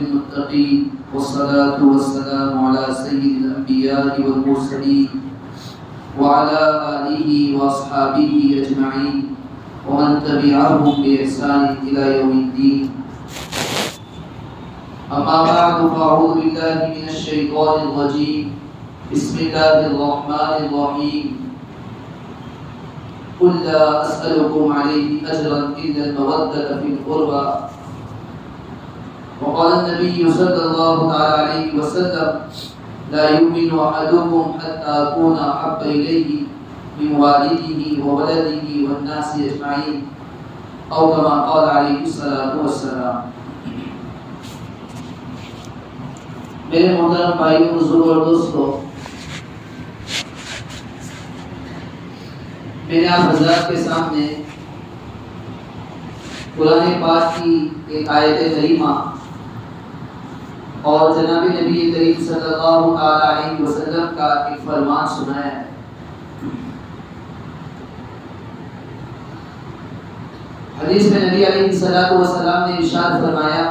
للمتقين والصلاة والسلام على سيد الأنبياء والمرسلين وعلى آله وأصحابه أجمعين ومن تبعهم بإحسان إلى يوم الدين. أما بعد فأعوذ بالله من الشيطان الرجيم. بسم الله الرحمن الرحيم. قل لا أسألكم عليه أجرا إلا المودة في القربى. وقال النبي صلى الله عليه وسلم لا يؤمن أحدكم حتى أكون أحب إليه من والده وولده والناس أجمعين أو كما قال عليه الصلاة والسلام. میرے محترم بھائیوں، بزرگوں اور دوستوں، میں نے آپ حضرات کے سامنے قرآن پاک کی ایک آیت کریمہ اور جناب نبی کریم صلی اللہ علیہ وسلم کا ایک فرمان سنایا ہے۔ حدیث میں نبی علیہ الصلوۃ والسلام نے ارشاد فرمایا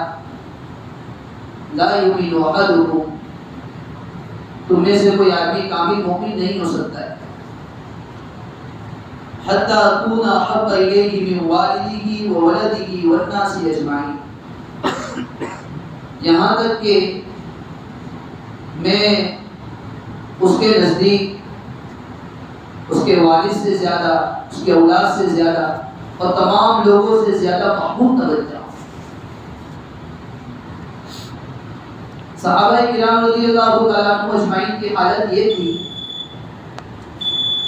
لا یؤمن احدکم، تم میں سے کوئی آدمی کامل مومن نہیں ہو سکتا ہے، حتی اکون احب الیہ من والدہ وولدہ والناس اجمعین، یہاں تک کہ میں اس کے نزدیک اس کے والد سے زیادہ، اس کے اولاد سے زیادہ اور تمام لوگوں سے زیادہ محبوب نہ بن جاؤں۔ صحابہ کرام رضی اللہ تعالیٰ عنہ اجمعین کی حالت یہ تھی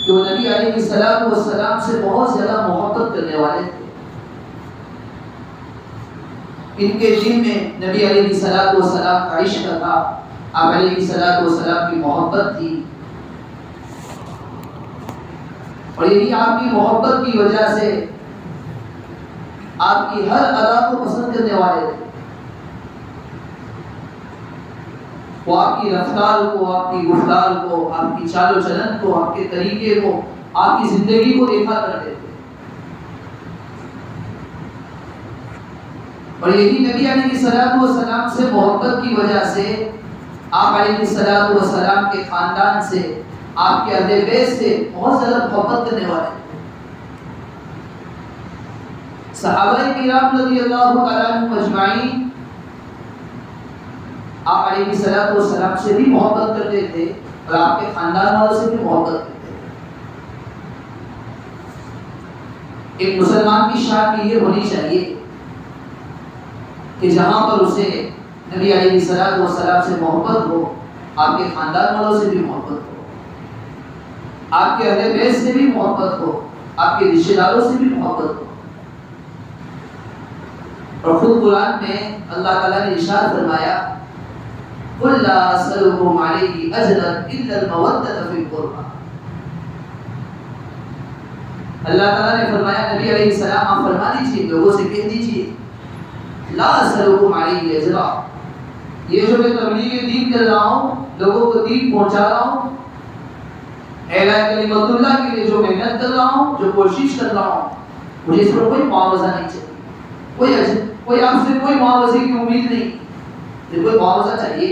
کہ وہ نبی علیہ الصلوۃ والسلام سے بہت زیادہ محبت کرنے والے تھے۔ ان کے دل میں نبی علیہ الصلوۃ والسلام کا عشق تھا، آپ علیہ الصلوۃ والسلام کی محبت تھی، اور یہی آپ کی محبت کی وجہ سے آپ کی ہر ادا کو پسند کرنے والے تھے۔ وہ آپ کی رفتار کو، آپ کی گفتار کو، آپ کی چال و چلن کو، آپ کے طریقے کو، آپ کی زندگی کو دیکھا کرتے تھے، اور یہی نبی علیہ الصلوۃ والسلام سے محبت کی وجہ سے آپ علیہ الصلوۃ والسلام کے خاندان سے، آپ کے اہل بیت سے بہت زیادہ محبت کرنے والے تھے۔ صحابہ کرام رضی اللہ تعالیٰ عنہم اجمعین آپ علیہ الصلوۃ والسلام سے بھی محبت کرتے تھے اور آپ کے خاندان والوں سے بھی محبت کرتے تھے۔ ایک مسلمان کی شان یہ ہونی چاہیے کہ جہاں پر اسے نبی علیہ الصلوۃ والسلام سے محبت ہو، آپ کے خاندان والوں سے بھی محبت ہو، آپ کے اہل بیت سے بھی محبت ہو، آپ کے رشتہ داروں سے بھی محبت ہو۔ اور خود قرآن میں اللہ تعالیٰ نے ارشاد فرمایا قل لا اسألكم عليه اجرا الا المودة في القربى۔ اللہ تعالیٰ نے فرمایا نبی علیہ السلام آپ فرما دیجیے، لوگوں سے کہہ دیجیے لا اسألكم عليه اجرا، یہ جو میں تبلیغ دین کر رہا ہوں، لوگوں کو دین پہنچا رہا ہوں، اعلاء کلمت اللہ کے لیے جو محنت کر رہا ہوں، جو کوشش کر رہا ہوں، مجھے اس پر کوئی معاوضہ نہیں چاہیے، کوئی آپ سے کوئی معاوضے کی امید نہیں، مجھے کوئی معاوضہ چاہیے،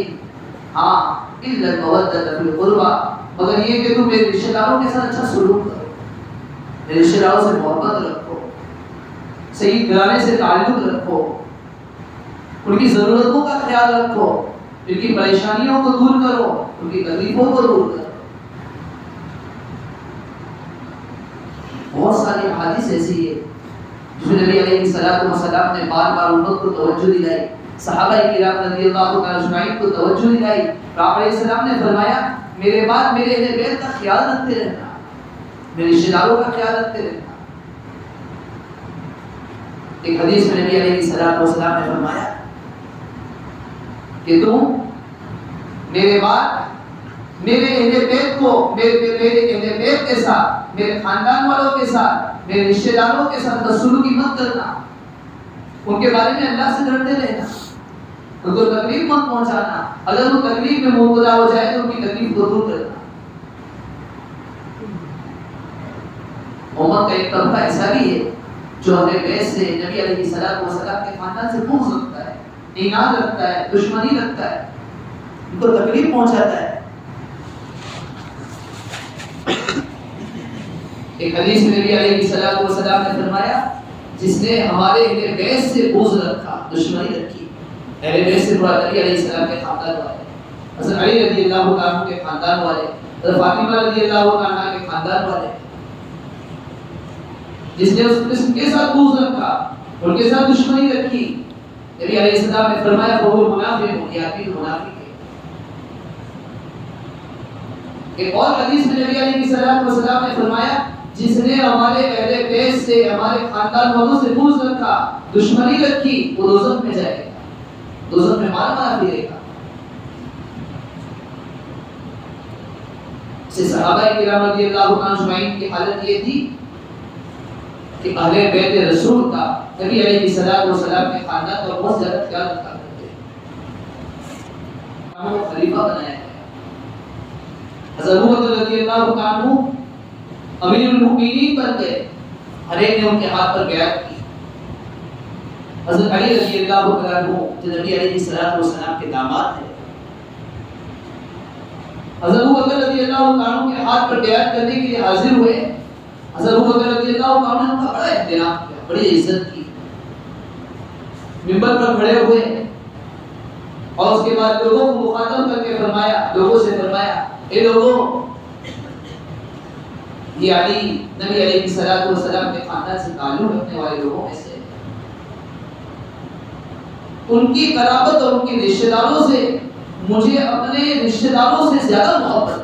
ہاں الا المودة في القربى، مگر یہ کہ تم میرے رشتہ داروں کے ساتھ اچھا سلوک کرو، میرے رشتہ داروں سے محبت رکھو، صحیح گھرانے سے تعلق رکھو، ان کی ضرورتوں کا خیال رکھو، ان کی پریشانیوں کو دور کرو، ان کی تکلیفوں کو دور کرو۔ بہت ساری احادیث ایسی ہے جس میں نبی علیہ الصلوۃ والسلام نے بار بار امت کو توجہ دلائی، صحابہ کرام رضی اللہ تعالیٰ اجمعین کو توجہ دلائی، آپ علیہ السلام نے فرمایا میرے بعد میرے اہل بیت کا خیال رکھتے رہنا، میرے رشتہ داروں کا خیال رکھتے رہنا۔ ایک حدیث میں نبی علیہ السلام نے فرمایا کہ تم میرے بعد میرے اہل بیت کو، میرے اہل بیت کے ساتھ، میرے خاندان والوں کے ساتھ، میرے رشتہ داروں کے ساتھ بدسلوکی مت کرنا، ان کے بارے میں اللہ سے ڈرتے رہنا، ان کو تکلیف مت پہنچانا، اگر وہ تکلیف میں مبتلا ہو جائے تو ان کی تکلیف کو دور کرنا۔ امت کا ایک طبقہ ایسا بھی ہے جو اہل بیت سے، نبی علیہ الصلوۃ والسلام کے خاندان سے بغض رکھتا ہے، عناد رکھتا ہے، دشمنی رکھتا ہے، ان کو تکلیف پہنچاتا ہے. ایک حدیث میں نبی علیہ الصلوۃ والسلام نے فرمایا جس نے ہمارے اہل بیت سے بغض رکھا، دشمنی رکھی. اہل بیت سے مراد علی علیہ السلام کے خاندان والے، حضرت علی رضی اللہ عنہ کے خاندان والے، حضرت فاطمہ رضی اللہ عنہا کے خاندان والے، جس نے اس کے ساتھ بغض رکھا، ان کے ساتھ دشمنی رکھی، نبی علیہ السلام نے فرمایا وہ منافق، یہ آدمی منافق ہے. ایک اور حدیث میں نبی علیہ السلام نے فرمایا جس نے ہمارے اہل بیت سے، ہمارے خاندان والوں سے بغض رکھا، دشمنی رکھی، وہ دوزخ میں جائے گا، دوزخ میں مار مارا پھرے گا. صحابہ کرام رضی اللہ عنہ اجمعین کی حالت یہ تھی کہ اہل بیت رسول کا نبی علیہ السلام کے خاندان کا بہت زیادہ خیال رکھا کرتے تھے. وہ خلیفہ بنایا گیا. حضرت ابو بکر رضی اللہ عنہ امیر المؤمنین بن گئے، ہر ایک نے ان کے ہاتھ پر بیعت کی. حضرت علی رضی اللہ عنہ جو نبی علیہ السلام کے داماد ہیں، حضرت ابو بکر رضی اللہ عنہ کے ہاتھ پر بیعت کرنے کے لیے حاضر ہوئے. حضرت ابو بکر رضی اللہ عنہ نے ان کا بڑا احترام کیا، بڑی عزت کی، منبر پر کھڑے ہوئے اور اس کے بعد لوگوں کو مخاطب کر کے فرمایا، لوگوں سے فرمایا اے لوگوں، یہ علی نبی علیہ السلام کے خاندان سے تعلق رکھنے والے لوگوں میں سے، ان کی قرابت اور ان کے رشتہ داروں سے مجھے اپنے رشتہ داروں سے زیادہ محبت ہے.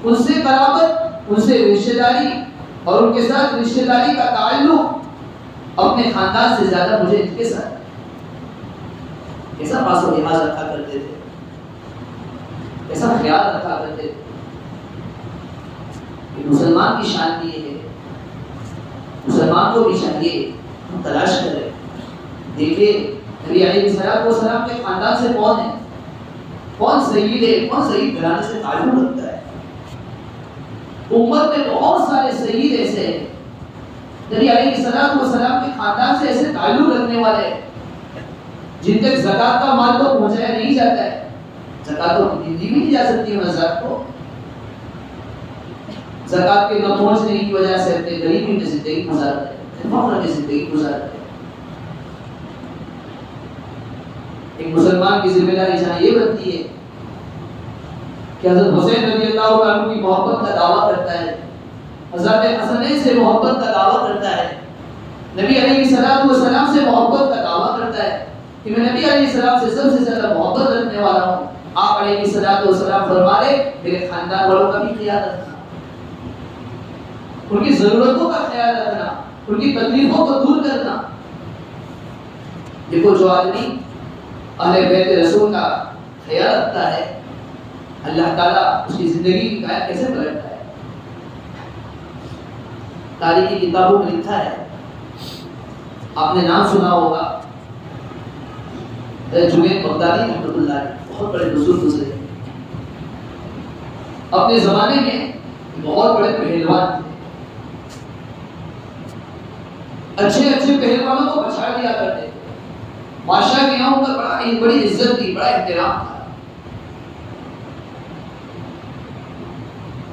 ان سے قرابت، ان سے رشتہ داری اور ان کے ساتھ رشتہ داری کا تعلق اپنے خاندان سے زیادہ مجھے ان کے ساتھ. ایسا پاس و لحاظ رکھا کرتے تھے، ایسا خیال رکھا کرتے تھے. مسلمان کی شان یہ ہے، مسلمان کو بھی چاہیے ہم تلاش کریں. دیکھیے نبی علیہ السلام کے خاندان سے کون ہے، کون سید ہے، کون سید گھرانے سے تعلق رکھتا ہے. امت میں بہت سارے سید ایسے ہیں نبی علیہ السلام کے خاندان سے ایسے تعلق رکھنے والے جن تک زکات کا مال تو پہنچایا نہیں جاتا ہے. زکات تو دی بھی نہیں جا سکتی ہے مزاد کو. زکات کے نہ پہنچنے کی وجہ سے اپنے غریبی میں زندگی گزارتے ہیں، فقر میں زندگی گزارتے ہیں. ایک مسلمان کی ذمہ داری جہاں یہ بنتی ہے کہ حضرت حسین رضی اللہ عنہ کی محبت کا دعویٰ کرتا ہے، حضرت حسنین سے محبت کا دعویٰ کرتا ہے، نبی علیہ السلام سے محبت کا دعویٰ کرتا ہے کہ میں نبی علیہ السلام سے سب سے زیادہ محبت رکھنے والا ہوں. آپ علیہ السلام فرما رہے میرے خاندان والوں کا بھی خیال رکھنا، ان کی ضرورتوں کا خیال رکھنا، ان کی تکلیفوں کو دور کرنا. دیکھو جو آدمی اہل بیت رسول کا خیال رکھتا ہے، اللہ تعالیٰ اس کی زندگی کی قائد کیسے پلٹتا ہے. تاریخی کتابوں میں لکھا ہے، آپ نے نام سنا ہوگا جنید بغدادی رحمۃ اللہ علیہ، بہت بڑے بزرگ گزرے. اپنے زمانے میں بہت بڑے پہلوان تھے، اچھے پہلوانوں کو بچا دیا کرتے تھے. بادشاہ کے یہاں ان کا بڑی عزت تھی، بڑا احترام تھا.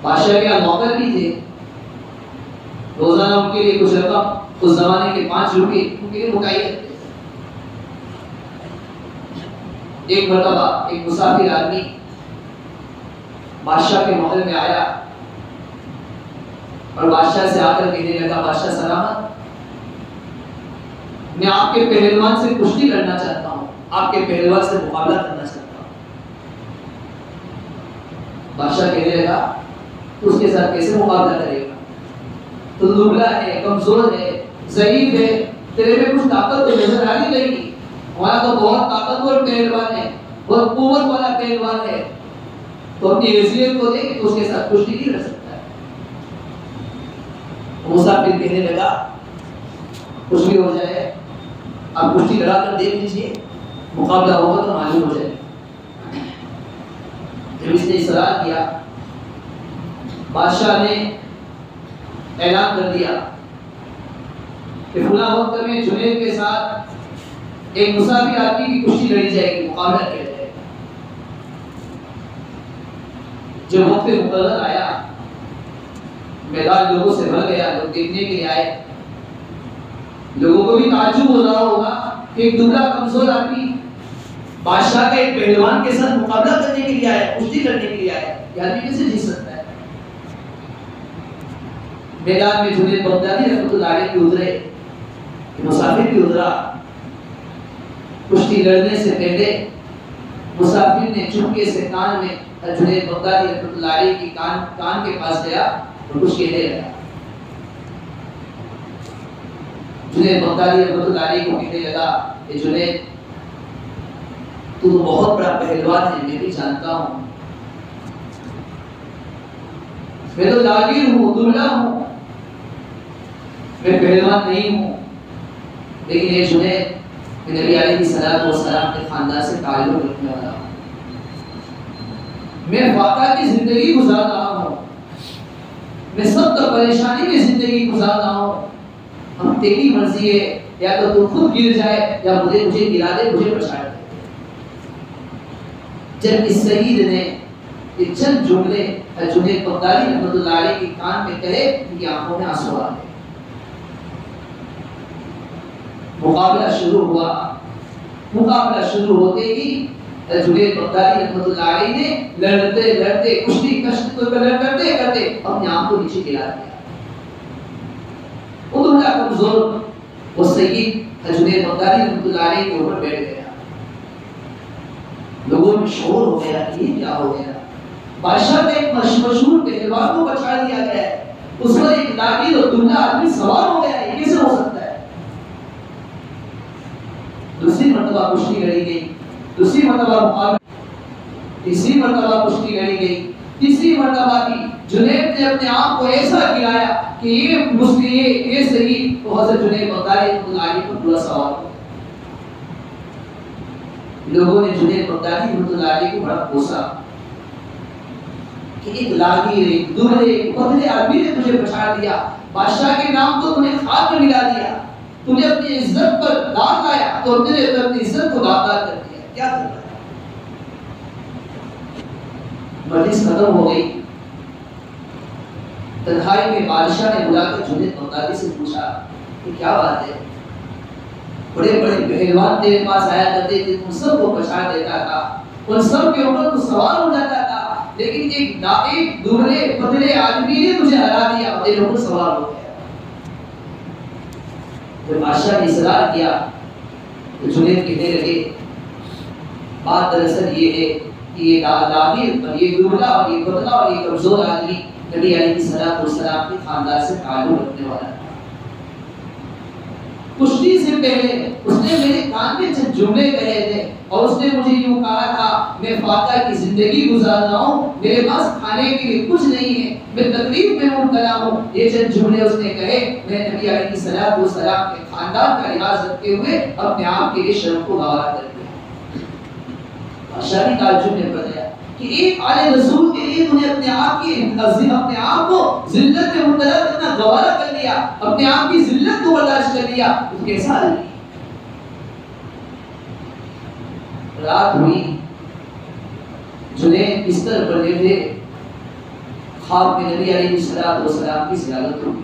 بادشاہ کے یہاں نوکر بھی تھے، روزانہ ان کے لیے کچھ رقم، اس زمانے کے 5 روپے ان کے لیے مٹائی کرتے تھے. ایک مرتبہ ایک مسافر آدمی بادشاہ کے محل میں آیا اور بادشاہ سے آ کر کہنے لگا بادشاہ سلامت، میں آپ کے پہلوان سے کشتی لڑنا چاہتا ہوں، آپ کے پہلوان سے مقابلہ کرنا چاہتا ہوں. بادشاہ کہنے لگا تو اس کے ساتھ کیسے مقابلہ کرے گا، تو دبلا ہے، کمزور ہے، ضعیف ہے، تیرے میں کچھ طاقت تو نظر آ نہیں رہی گی. ہمارا تو بہت طاقتور پہلوان ہے، بہت قوت والا پہلوان ہے، تو اپنی حیثیت کو دیکھ تو اس کے ساتھ کشتی نہیں لڑ سکتا ہے. مسافر کہنے لگا کچھ بھی ہو جائے آپ کشتی لڑا کر دیکھ لیجیے، مقابلہ ہوگا تو معلوم ہو جائے. جب اس نے اصرار کیا، بادشاہ نے اعلان کر دیا کہ فلاں وقت میں جنید کے ساتھ ایک مسافر آدمی کی کشتی لڑی جائے گی، مقابلہ کیا جائے گا۔ جب وقت مقرر آیا، میدان لوگوں سے بھر گیا، لوگ دیکھنے کے لیے آئے۔ لوگوں کو بھی تعجب ہو رہا ہوگا کہ ایک دبلا کمزور آدمی بادشاہ کے ایک پہلوان کے ساتھ مقابلہ کرنے کے لیے آیا، کشتی کرنے کے لیے آیا، یہ آدمی کیسے جیت سکتا ہے؟ میدان میں جنید بغدادی رحمۃ اللہ علیہ بھی اترے، مسافر بھی اترا۔ کشتی لڑنے سے پہلے مسافر نے چپکے سے کان میں جنید بغدادی رحمۃ اللہ علیہ کی کان کے پاس گیا اور کچھ کہنے لگا۔ جنید بغدادی رحمۃ اللہ علیہ کو کہنے لگا کہ جنید تو بہت بڑا پہلوان ہے، میں بھی جانتا ہوں، میں تو لاغیر ہوں، دبلا ہوں، میں پہلوان نہیں ہوں، لیکن یہ جنید میں نبی علیہ السلام کے خاندان سے تعلق رکھنے والا ہوں، میں فاقہ کی زندگی گزار رہا ہوں، میں سب کا پریشانی کی زندگی گزار رہا ہوں، اب تیری مرضی ہے، یا تو خود گر جائے یا مجھے گرا دے، مجھے بچا دے۔ جب اس سید نے یہ چند جملے جنید بغدادی رحمۃ اللہ علیہ کے کان میں کہے، ان کی آنکھوں میں آنسو آ گئے۔ مقابلہ شروع ہوا۔ مقابلہ شروع ہوتے ہی جنید بغدادی رحمۃ اللہ علیہ نے لڑتے لڑتے کشتی کرتے کرتے اپنے آپ کو نیچے گرا دیا۔ وہ دبلا کمزور وہ سید جنید بغدادی رحمۃ اللہ علیہ کے اوپر بیٹھ گیا۔ لوگوں میں شور ہو گیا، یہ کیا ہو گیا؟ بادشاہ کا ایک مشہور پہلوان کو بچا دیا گیا ہے، اس پر ایک لاغیر اور دبلا آدمی سوار ہو گیا ہے، یہ کیسے ہو سکتا ہے؟ دوسری مرتبہ کشتی لڑی گئی، دوسری مرتبہ مقابلہ، تیسری مرتبہ کشتی لڑی گئی، تیسری مرتبہ بھی جنید نے اپنے آپ کو ایسا گرایا کہ یہ سید تو حضرت جنید بغدادی رحمۃ اللہ علیہ پر پورا سوار ہو گیا۔ لوگوں نے جنید بغدادی رحمۃ اللہ علیہ کو بڑا کوسا کہ ایک لاغیر، ایک دبلے، ایک پتلے آدمی نے تجھے بچا دیا، بادشاہ کے نام کو تم نے خاک میں ملا دیا، تم نے اپنی عزت پر داغ لایا تو تم نے اپنی عزت کو داغدار کر دیا، کیا کر رہا ہے؟ مجلس ختم ہو گئی۔ تنہائی میں بادشاہ نے بلا کر جنید بغدادی سے پوچھا کہ کیا بات ہے؟ بڑے بڑے پہلوان تیرے پاس آیا کرتے تھے، تم سب کو بچا دیتا تھا، ان سب کے اوپر تو سوار ہو جاتا تھا، لیکن ایک دبلے پتلے آدمی نے تجھے ہرا دیا اور تیرے اوپر سوار ہو گیا۔ جب بادشاہ نے اصرار کیا تو جنید کہنے لگے بات دراصل یہ ہے کہ یہ لاغیر اور یہ دبلا اور یہ پتلا اور یہ کمزور آدمی نبی علیہ السلام کے خاندان سے تعلق رکھنے والا ہے۔ کشتی سے پہلے اس نے میرے کان میں چند جملے کہے تھے اور اس نے مجھے یوں کہا تھا میں فاقہ کی زندگی گزار رہا ہوں، میرے پاس کھانے کے لیے کچھ نہیں ہے، میں تکلیف میں مبتلا ہوں۔ یہ چند جملے اس نے کہے، میں نبی علیہ السلام کے خاندان کا لحاظ رکھتے ہوئے اپنے آپ کے لیے شرف کو گوارا کر دیا۔ بادشاہ بھی تعجب میں پڑ گیا کہ ایک آل رسول کے لیے تو نے اپنے آپ کو ذلت میں مبتلا کرنا گوارا کر لیا، اپنے آپ کی ذلت کو برداشت کر لیا، تو کیسا آدمی؟ رات ہوئی، جنید بستر پر لیٹے، خواب میں نبی علیہ السلام کی زیارت ہوئی۔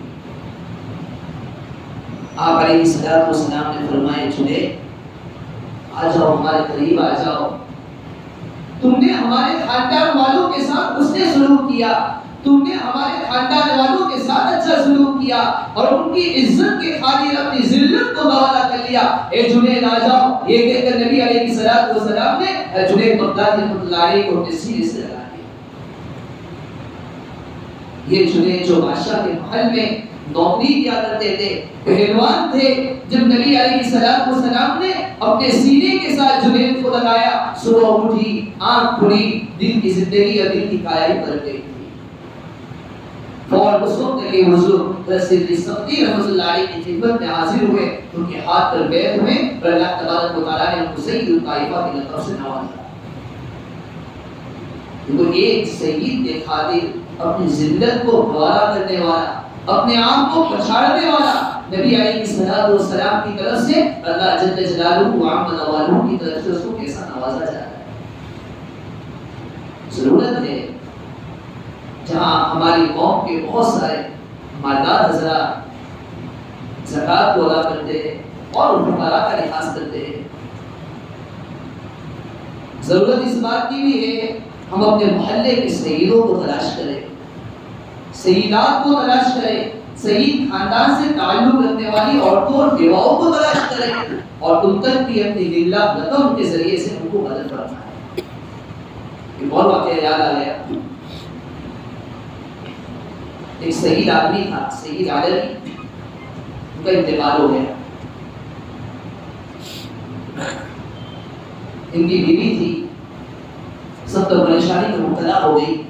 آپ علیہ السلام نے فرمایا جنید آ جاؤ، ہمارے قریب آ جاؤ، تم نے ہمارے خاندان والوں کے ساتھ حسن سلوک کیا، تم نے ہمارے خاندان والوں کے ساتھ اچھا سلوک کیا اور ان کی عزت کے خاطر اپنی ذلت کو گوارا کر لیا، اے جنید آ جاؤ۔ یہ کہہ کر نبی علیہ السلام نے جنید بغدادی رحمۃ اللہ علیہ کو اپنے سینے سے لگا دیا۔ یہ جنید جو بادشاہ کے محل میں نوکری کیا کرتے تھے، پہلوان تھے، جب نبی علیہ السلام نے اپنے سینے کے ساتھ جنید کو لگایا، صبح اٹھی، آنکھ کھلی، دل کی زندگی اور دل کی کایا پلٹ گئی۔ اور اس وقت کے حضور رسول سختی رحمۃ اللہ علیہ کی خدمت میں حاضر ہوئے، ان کے ہاتھ پر بیعت ہوئے اور اللہ تبارک و تعالیٰ نے ان کو سید الطائفہ کے لقب سے نوازا۔ تو ایک سید کے خاطر اپنی ذلت کو گوارا کرنے والا، اپنے آپ کو پچھاڑنے والا نبی علیہ السلام کی طرف سے اللہ جل جلالہ و عظم نوالہ کی طرف سے اس کو کیسا نوازا جا رہا ہے. ضرورت ہے جہاں ہماری قوم کے بہت سارے مالدار حضرات زکوٰۃ کو ادا کرتے ہیں اور فقراء کا لحاظ کرتے ہیں، ضرورت اس بات کی بھی ہے ہم اپنے محلے کے سیدوں کو تلاش کریں، سیدات کو تلاش کریں، سید خاندان سے تعلق رکھنے والی عورتوں اور بیواؤں کو تلاش کریں اور ان تک بھی اپنی للہ رقم کے ذریعے سے ان کو مدد کرنا ہے. ایک اور واقعہ یاد آ گیا. ایک سید آدمی تھا، سید عالمی، ان کا انتقال ہو گیا. ان کی بیوی تھی، سب تو پریشانی میں مبتلا ہو گئی.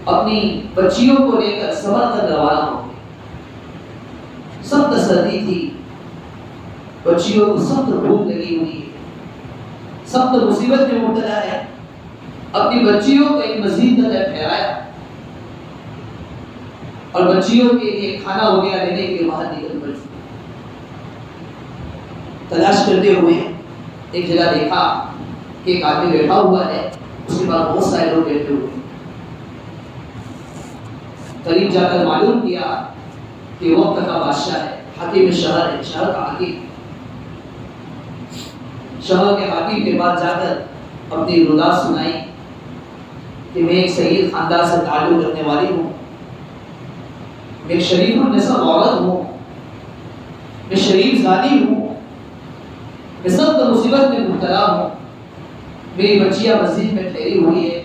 اپنی بچیوں کو لے کر سفر تک روانہ ہو گئی. سخت سردی تھی، بچیوں کو سخت بھوک لگی ہوئی ہے، سخت مصیبت میں مبتلا ہے. اپنی بچیوں کو ایک مسجد میں ٹھہرایا اور بچیوں کے لیے کھانا وغیرہ لینے کے باہر نکل پڑی. تلاش کرتے ہوئے ایک جگہ دیکھا کہ ایک آدمی بیٹھا ہوا ہے، اس کے بعد بہت سارے لوگ بیٹھے ہوئے. قریب جا کر معلوم کیا کہ وقت کا بادشاہ ہے، حاکم شہر ہے، شہر کا حاکم. شہر کے حاکم کے بعد جا کر اپنی ردا سنائی کہ میں ایک سید خاندان سے تعلق رکھنے والی ہوں، میں ایک شریف النسب عورت ہوں، میں شریف زانی ہوں، میں سخت مصیبت میں مبتلا ہوں، میری بچیاں مسجد میں ٹھہری ہوئی ہے،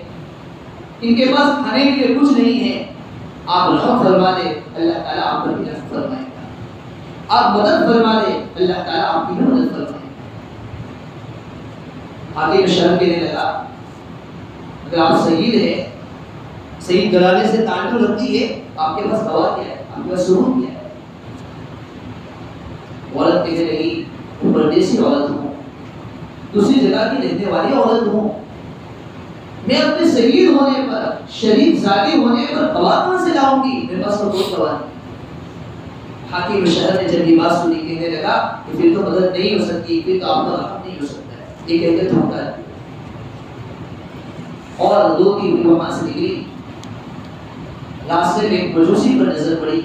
ان کے پاس کھانے کے لیے کچھ نہیں ہے. آپ رحم فرما دے، اللہ تعالیٰ آپ پر بھی رحم فرمائے گا. آپ مدد فرما دے، اللہ تعالیٰ آپ کی بھی مدد فرمائے گا. حاکم شہر کہنے لگا اگر آپ سید ہیں، سید گھرانے سے تعلق رکھتی ہے، آپ کے پاس دوا کیا ہے، آپ کے پاس سرور کیا ہے؟ عورت کہنے لگی میں پردیسی عورت ہوں، دوسری جگہ کی رہنے والی عورت ہوں، میں اپنے سید ہونے پر، شریف ذاتی ہونے پر دوا کہاں سے لاؤں گی؟ میرے پاس تو کوئی دوا نہیں. حاکم شہر نے جب یہ بات سنی کہنے لگا کہ پھر تو مدد نہیں ہو سکتی، پھر تو آپ کا رحم نہیں ہو سکتا ہے. یہ کہہ کے تھوڑا ہے اور دو کی ہوئی وہاں سے نکلی. راستے میں ایک مجوسی پر نظر پڑی.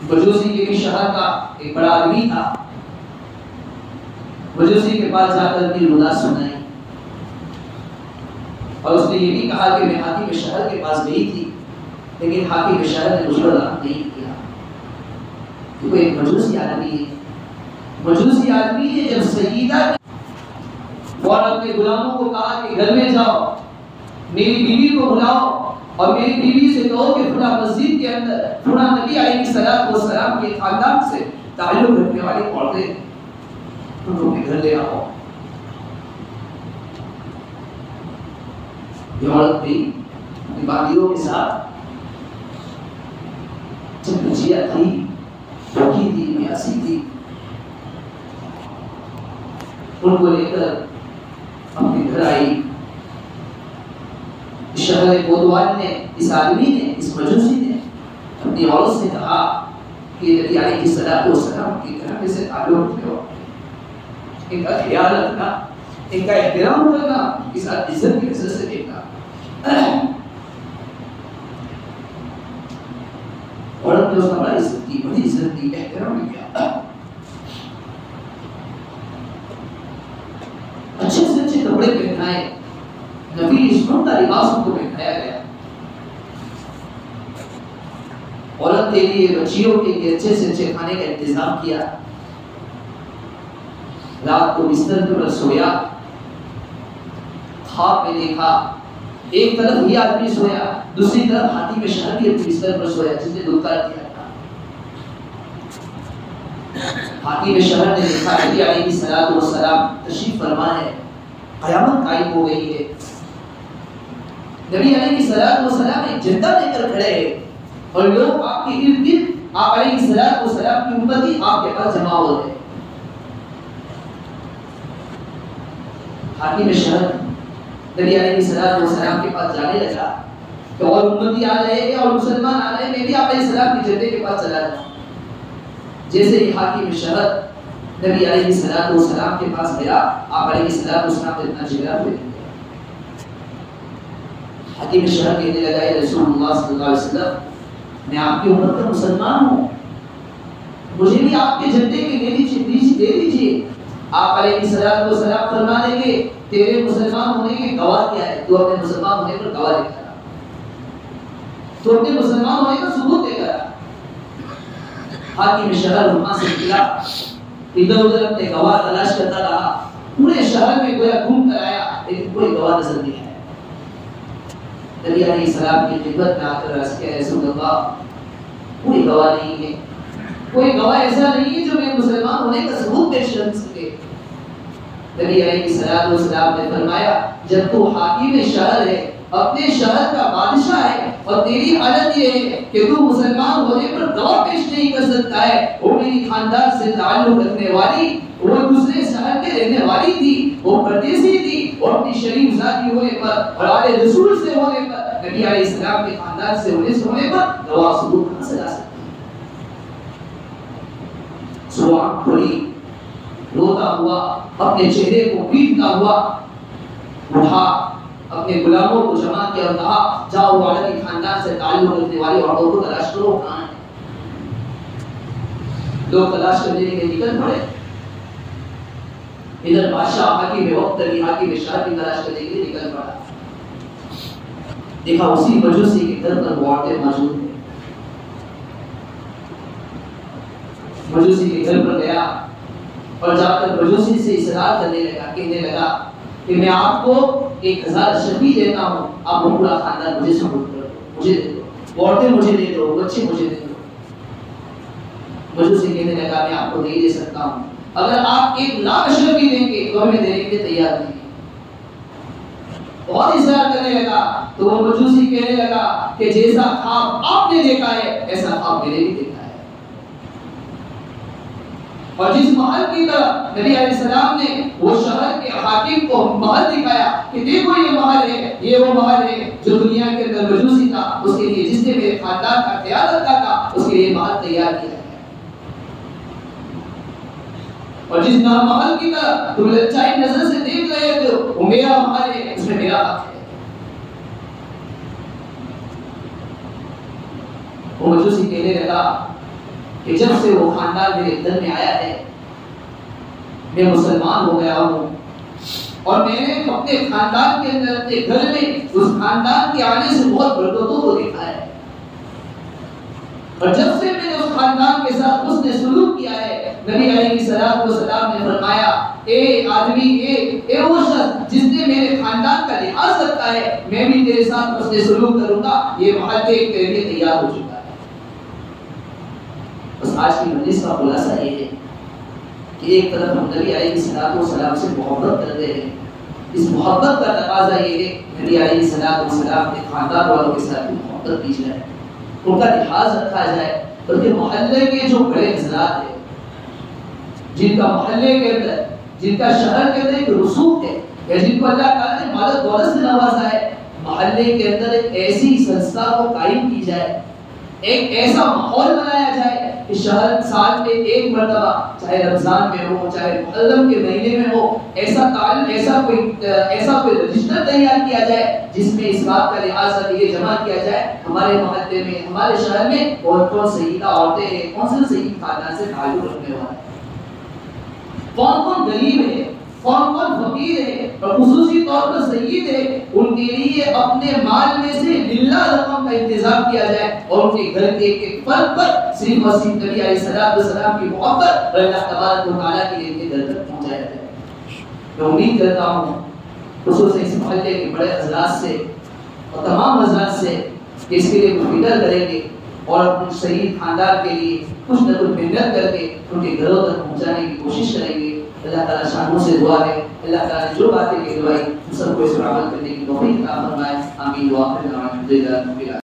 مجوسی کے بھی شہر کا ایک بڑا آدمی تھا. مجوسی کے پاس جا کر اپنی ردا سنائی اور اس نے یہ بھی کہا کہ میں حاکم شہر کے پاس گئی تھی، لیکن حاکم شہر نے مجھ پر رحم نہیں کیا. وہ ایک مجوسی آدمی ہے. مجوسی آدمی نے جب سیدہ اور اپنے غلاموں کو کہا کہ گھر میں جاؤ، میری بیوی کو بلاؤ اور میری بیوی سے کہو کہ فلاں مسجد کے اندر فلاں نبی علیہ السلام کے خاندان سے تعلق رکھنے والی عورتیں ان کو اپنے گھر لے آؤ. یہ عورت بھی اپنی باندیوں کے ساتھ جب بچیاں تھی، بھوکی تھی، پیاسی تھی، ان کو لے کر اپنے گھر آئی. شہر کوتوال نے، اس آدمی نے، اس مجوسی نے اپنی عورت سے کہا کہ نبی علیہ السلام کے گھرانے سے تعلق رکھتے ہو، ان کا خیال رکھنا، ان کا احترام کرنا، اس عزت کی نظر سے دیکھنا. عورت نے اس کا بڑا عزت کی، بڑی عزت کی، احترام کیا. اچھے سے اچھے کپڑے پہنائے، نفیس عمدہ لباس کو پہنایا گیا. عورت کے لیے، بچیوں کے لیے اچھے سے اچھے کھانے کا انتظام کیا. رات کو بستر پر سویا، خواب میں دیکھا ایک طرف یہ آدمی سویا، دوسری طرف حاکم شہر بھی اپنے بستر پر سویا جس نے دھوکہ دیا تھا. حاکم شہر نے دیکھا نبی علیہ السلام تشریف فرما ہے، قیامت قائم ہو گئی ہے. نبی علیہ السلام ایک جھنڈا لے کر کھڑے ہیں اور لوگ آپ کے ارد گرد آپ علیہ السلام کی امتی آپ کے پاس جمع ہو رہے ہیں. حاکم شہر نبی علیہ السلام کے پاس جانے لگا کہ اور امتی آ رہے ہیں اور مسلمان آ رہے ہیں، میں بھی آپ علیہ السلام کی جدے کے پاس چلا جاؤں. جیسے ہی حاکم شہر نبی علیہ السلام کے پاس گیا، آپ علیہ السلام نے اتنا چہرہ پہ دیا. حاکم شہر کہنے لگا اے رسول اللہ صلی اللہ علیہ وسلم، میں آپ کی امت کا مسلمان ہوں، مجھے بھی آپ کے جھنڈے کے دے دیجیے. آپ علیہ السلام فرما دیں گے تیرے مسلمان ہونے کے گواہ کیا ہے؟ تو اپنے مسلمان ہونے پر گواہ دے کر، تو اپنے مسلمان ہونے کا ثبوت دے کر. حاکم شہر وہاں سے نکلا، ادھر ادھر اپنے گواہ تلاش کرتا رہا، پورے شہر میں گویا گھوم کر آیا لیکن کوئی گواہ نظر نہیں آیا. نبی علیہ السلام کی خدمت میں آ کر عرض کیا رسول اللہ کوئی گواہ نہیں ہے، کوئی گواہ ایسا نہیں ہے جو میرے مسلمان ہونے کا ثبوت پیش کر سکے. نبی علیہ السلام نے فرمایا جب تو حاکم شہر ہے، اپنے شہر کا بادشاہ ہے، اور تیری حالت یہ ہے کہ تو مسلمان ہونے پر گواہ پیش نہیں کر سکتا ہے، وہ میری خاندان سے تعلق رکھنے والی، وہ دوسرے شہر کے رہنے والی تھی، وہ پردیسی تھی، وہ اپنی شریف ذاتی ہونے پر اور آل رسول سے ہونے پر، نبی علیہ السلام کے خاندان سے ہونے پر گواہ ثبوت کہاں سے لا سکتی. سوان کھولی، روتا ہوا، اپنے چہرے کو پیٹتا ہوا اٹھا، اپنے غلاموں کو جمع کیا اور کہا جاؤ والا کی خاندان سے تعلق رکھنے والی عورتوں کو تلاش کرو کہاں ہیں. لوگ تلاش کرنے کے لیے نکل پڑے. ادھر بادشاہ حاکم وقت علی حاکم شہر کی تلاش کرنے کے لیے نکل پڑا. دیکھا اسی مجوسی کے گھر پر وہ عورتیں موجود ہیں. مجوسی کے گھر پر گیا اور جا کر مجوسی سے اصرار کرنے لگا، کہنے لگا کہ میں آپ کو 1000 اشرفی دیتا ہوں، آپ وہ پورا خاندان مجھے سپورٹ کر دو، مجھے دے دو، عورتیں مجھے دے دو، بچے مجھے دے دو. مجوسی کہنے لگا میں آپ کو نہیں دے سکتا ہوں، اگر آپ 1,00,000 اشرفی دیں گے تو ہمیں دینے کے لیے تیار نہیں. بہت اصرار کرنے لگا تو وہ مجوسی کہنے لگا کہ جیسا خواب آپ نے دیکھا ہے ایسا خواب میں نے بھی دیکھا ہے. اور جس محل کی طرف نبی علیہ السلام نے وہ شہر کے حاکم کو محل دکھایا کہ دیکھو یہ محل ہے، یہ وہ محل ہے جو دنیا کے اندر مجوسی تھا، اس کے لیے جس نے میرے خاندان کا خیال رکھا تھا اس کے لیے محل تیار کیا ہے. اور جس محل کی طرف تم لچائی نظر سے دیکھ رہے تھے وہ میرا محل ہے، اس میں میرا حق ہے. وہ مجوسی کہنے لگا کہ جب سے وہ خاندان میرے گھر میں آیا ہے میں مسلمان ہو گیا ہوں، اور میں نے اپنے خاندان کے اندر اپنے گھر میں اس خاندان کے آنے سے بہت برکتوں کو دیکھا ہے. اور جب سے میں نے اس خاندان کے ساتھ اس نے سلوک کیا ہے، نبی علیہ السلام نے فرمایا اے آدمی، اے وہ شخص جس نے میرے خاندان کا لحاظ رکھا ہے، میں بھی تیرے ساتھ اس نے سلوک کروں گا. یہ محل دیکھ تیرے لیے تیار ہو چکا ہے. بس آج کی مجلس کا خلاصہ یہ ہے کہ ایک طرف ہم نبی علیہ السلام سے محبت کرتے ہیں، اس محبت کا تقاضا یہ ہے نبی علیہ السلام کے خاندان والوں کے ساتھ محبت کی جائے، ان کا لحاظ رکھا جائے. بلکہ محلے کے جو بڑے حضرات ہیں جن کا محلے کے اندر، جن کا شہر کے اندر ایک رسوخ ہے یا جن کو اللہ تعالیٰ نے مال و دولت سے نوازا ہے، محلے کے اندر ایک ایسی سنستھا کو قائم کی جائے، ایک ایسا ماحول بنایا جائے کہ شہر سال میں ایک مرتبہ، چاہے رمضان میں ہو چاہے محرم کے مہینے میں ہو، ایسا کوئی رجسٹر تیار کیا جائے جس میں اس بات کا لحاظ یہ جمع کیا جائے ہمارے محلے میں، ہمارے شہر میں کون سیدہ عورتیں ہیں، کون سے سید خاندان سے تعلق رکھنے والے ہیں، کون غریب ہے، کون فقیر ہے، اور خصوصی طور پر سید ہے، ان کے لیے اپنے مال میں سے للہ رقم کا انتظام کیا جائے اور ان کے گھر کے ایک فرد پر صرف اور صرف نبی علیہ السلام کی محبت اور اللہ تبارک و تعالیٰ کے لیے گھر تک پہنچایا جائے. میں امید کرتا ہوں خصوصاً اس محلے کے بڑے حضرات سے اور تمام حضرات سے کہ اس کے لیے فکر کریں گے اور اپنے شہید خاندان کے لیے کچھ نہ کچھ محنت کر کے ان کے گھروں تک پہنچانے کی کوشش کریں گے. اللہ تعالیٰ شانوں سے دعا ہے اللہ تعالیٰ نے جو باتیں کہلوائی ہم سب کو اس پر عمل کرنے کی توفیق عطا فرمائے. آمین. وآخر دعوانا الحمدللہ رب العالمین.